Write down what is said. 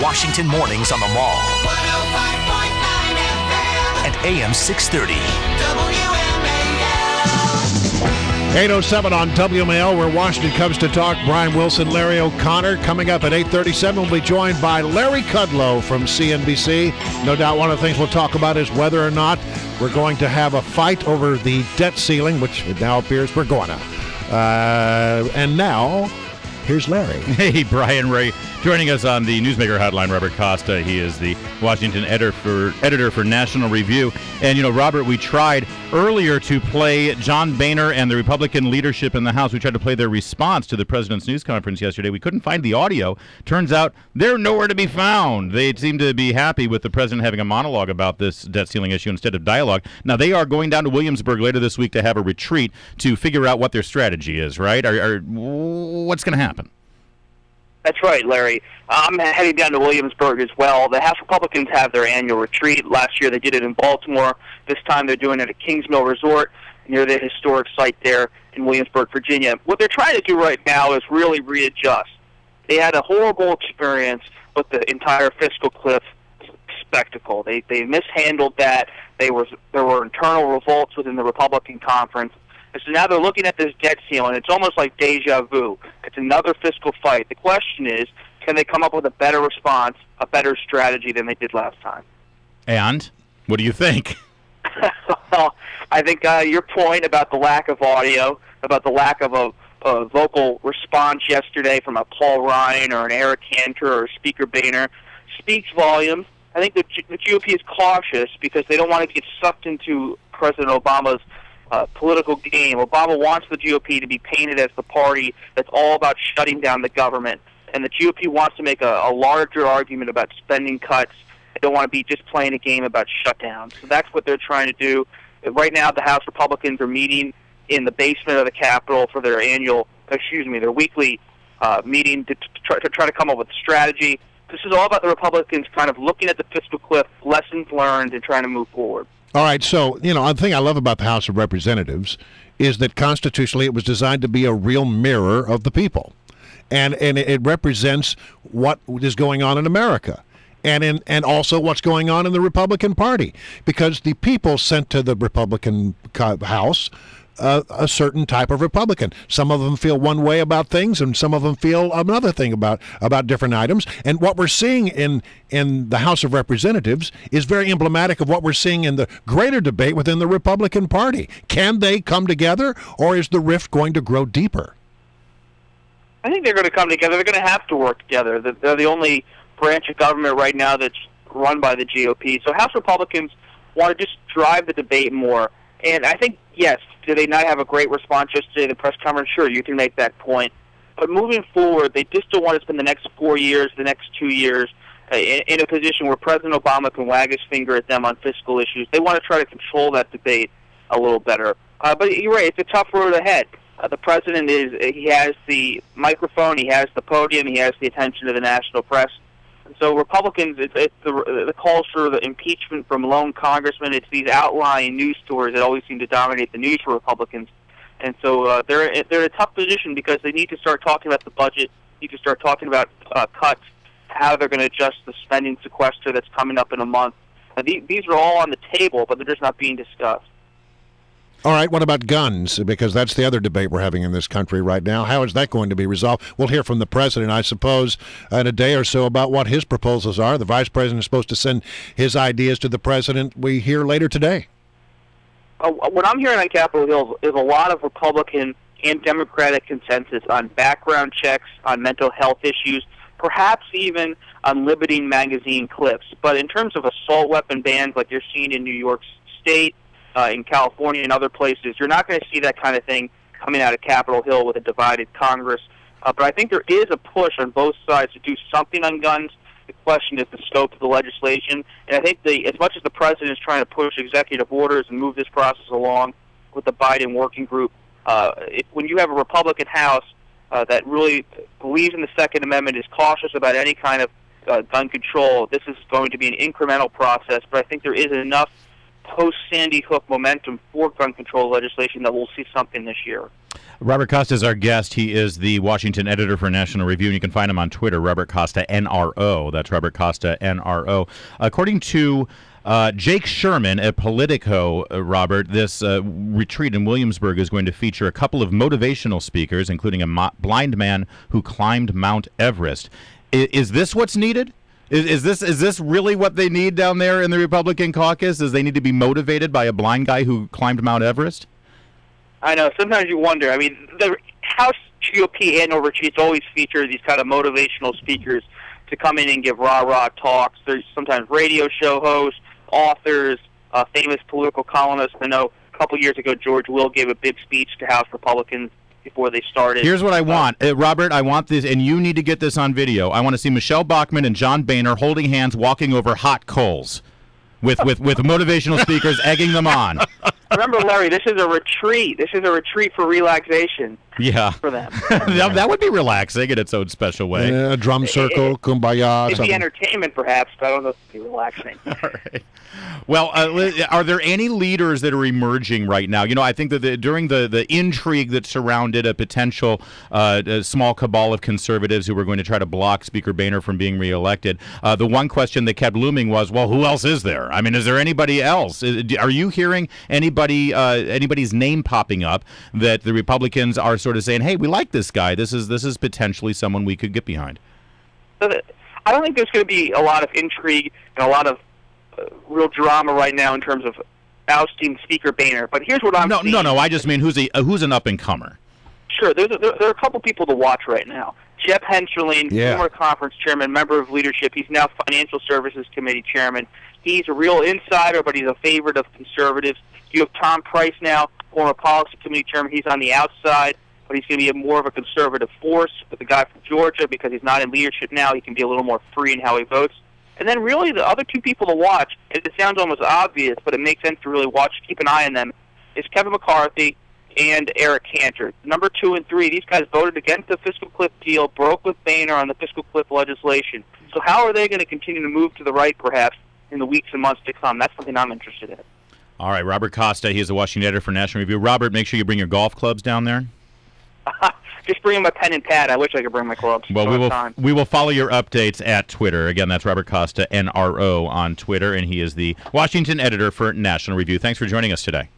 Washington mornings on the Mall. 105.9 FM. And AM 630. WMAL. 8:07 on WMAL, where Washington comes to talk. Brian Wilson, Larry O'Connor. Coming up at 8:37, we'll be joined by Larry Kudlow from CNBC. No doubt one of the things we'll talk about is whether or not we're going to have a fight over the debt ceiling, which it now appears we're going to. And now, here's Larry. Hey, Brian Ray. Joining us on the Newsmaker Hotline, Robert Costa. He is the Washington editor for National Review. And, you know, Robert, we tried earlier to play John Boehner and the Republican leadership in the House. We tried to play their response to the president's news conference yesterday. We couldn't find the audio. Turns out they're nowhere to be found. They seem to be happy with the president having a monologue about this debt ceiling issue instead of dialogue. Now, they are going down to Williamsburg later this week to have a retreat to figure out what their strategy is, right? What's going to happen? That's right, Larry. I'm heading down to Williamsburg as well. The House Republicans have their annual retreat. Last year they did it in Baltimore. This time they're doing it at Kings Mill Resort near the historic site there in Williamsburg, Virginia. What they're trying to do right now is really readjust. They had a horrible experience with the entire fiscal cliff spectacle. They mishandled that. There were internal revolts within the Republican conference. And so now they're looking at this debt ceiling. It's almost like deja vu. It's another fiscal fight. The question is, can they come up with a better response, a better strategy than they did last time? And what do you think? Well, I think your point about the lack of audio, about the lack of a vocal response yesterday from a Paul Ryan or an Eric Cantor or Speaker Boehner speaks volumes. I think the GOP is cautious because they don't want to get sucked into President Obama's political game. Obama wants the GOP to be painted as the party that's all about shutting down the government. And the GOP wants to make a larger argument about spending cuts. They don't want to be just playing a game about shutdown. So that's what they're trying to do. Right now, the House Republicans are meeting in the basement of the Capitol for their weekly meeting to try to come up with a strategy. This is all about the Republicans kind of looking at the fiscal cliff, lessons learned, and trying to move forward. All right, so, you know, the thing I love about the House of Representatives is that constitutionally it was designed to be a real mirror of the people. And it represents what is going on in America and also what's going on in the Republican Party. Because the people sent to the Republican House a certain type of Republican. Some of them feel one way about things, and some of them feel another thing about different items. And what we're seeing in the House of Representatives is very emblematic of what we're seeing in the greater debate within the Republican Party. Can they come together, or is the rift going to grow deeper? I think they're going to come together. They're going to have to work together. They're the only branch of government right now that's run by the GOP. So House Republicans want to just drive the debate more. And I think, yes, did they not have a great response yesterday at the press conference? Sure, you can make that point. But moving forward, they just don't want to spend the next 4 years, the next 2 years, in a position where President Obama can wag his finger at them on fiscal issues. They want to try to control that debate a little better. But you're right, it's a tough road ahead. The president he has the microphone, he has the podium, he has the attention of the national press. And so Republicans, it's the calls for the impeachment from lone congressmen. It's these outlying news stories that always seem to dominate the news for Republicans. And so they're in a tough position because they need to start talking about the budget, need to start talking about cuts, how they're going to adjust the spending sequester that's coming up in a month. These are all on the table, but they're just not being discussed. All right, what about guns? Because that's the other debate we're having in this country right now. How is that going to be resolved? We'll hear from the president, I suppose, in a day or so about what his proposals are. The vice president is supposed to send his ideas to the president. We hear later today. What I'm hearing on Capitol Hill is a lot of Republican and Democratic consensus on background checks, on mental health issues, perhaps even on limiting magazine clips. But in terms of assault weapon bans like you're seeing in New York State, in California and other places, you're not going to see that kind of thing coming out of Capitol Hill with a divided Congress. But I think there is a push on both sides to do something on guns. The question is the scope of the legislation. And I think as much as the president is trying to push executive orders and move this process along with the Biden working group, when you have a Republican House that really believes in the Second Amendment, is cautious about any kind of gun control, this is going to be an incremental process. But I think there is enough post-Sandy Hook momentum for gun control legislation that we'll see something this year. Robert Costa is our guest. He is the Washington editor for National Review, and you can find him on Twitter, Robert Costa, NRO. That's Robert Costa, NRO. According to Jake Sherman at Politico, Robert, this retreat in Williamsburg is going to feature a couple of motivational speakers, including a blind man who climbed Mount Everest. Is this what's needed? Is this really what they need down there in the Republican caucus? Is they need to be motivated by a blind guy who climbed Mount Everest? I know. Sometimes you wonder. I mean, the House GOP annual retreats always feature these kind of motivational speakers to come in and give rah-rah talks. There's sometimes radio show hosts, authors, famous political columnists. I know a couple years ago, George Will gave a big speech to House Republicans before they started. Here's what I want. Robert, I want this, and you need to get this on video. I want to see Michelle Bachmann and John Boehner holding hands walking over hot coals with motivational speakers egging them on. Remember, Larry, this is a retreat. This is a retreat for relaxation. Yeah. For them. That would be relaxing in its own special way. Yeah, a drum circle, kumbaya. It'd something. be entertainment, perhaps, but I don't know if it'd be relaxing. All right. Well, are there any leaders that are emerging right now? You know, I think that during the intrigue that surrounded a potential small cabal of conservatives who were going to try to block Speaker Boehner from being reelected, the one question that kept looming was, well, who else is there? I mean, is there anybody else? Are you hearing anybody's name popping up that the Republicans are sort of saying, hey, we like this guy. This is potentially someone we could get behind? I don't think there's going to be a lot of intrigue and a lot of real drama right now in terms of ousting Speaker Boehner. But here's what I'm seeing. No. I just mean who's an up and comer. Sure, there are a couple people to watch right now. Jeff Hensarling, former conference chairman, member of leadership. He's now Financial Services Committee chairman. He's a real insider, but he's a favorite of conservatives. You have Tom Price now, former Policy Committee chairman. He's on the outside, but he's going to be more of a conservative force with the guy from Georgia because he's not in leadership now. He can be a little more free in how he votes. And then really the other two people to watch, and it sounds almost obvious, but it makes sense to really watch, keep an eye on them, is Kevin McCarthy and Eric Cantor. Number 2 and 3, these guys voted against the fiscal cliff deal, broke with Boehner on the fiscal cliff legislation. So how are they going to continue to move to the right, perhaps, in the weeks and months to come? That's something I'm interested in. All right, Robert Costa, he is the Washington editor for National Review. Robert, make sure you bring your golf clubs down there. Just bring my pen and pad. I wish I could bring my clubs. Well, we will follow your updates at Twitter. Again, that's Robert Costa, NRO, on Twitter, and he is the Washington editor for National Review. Thanks for joining us today.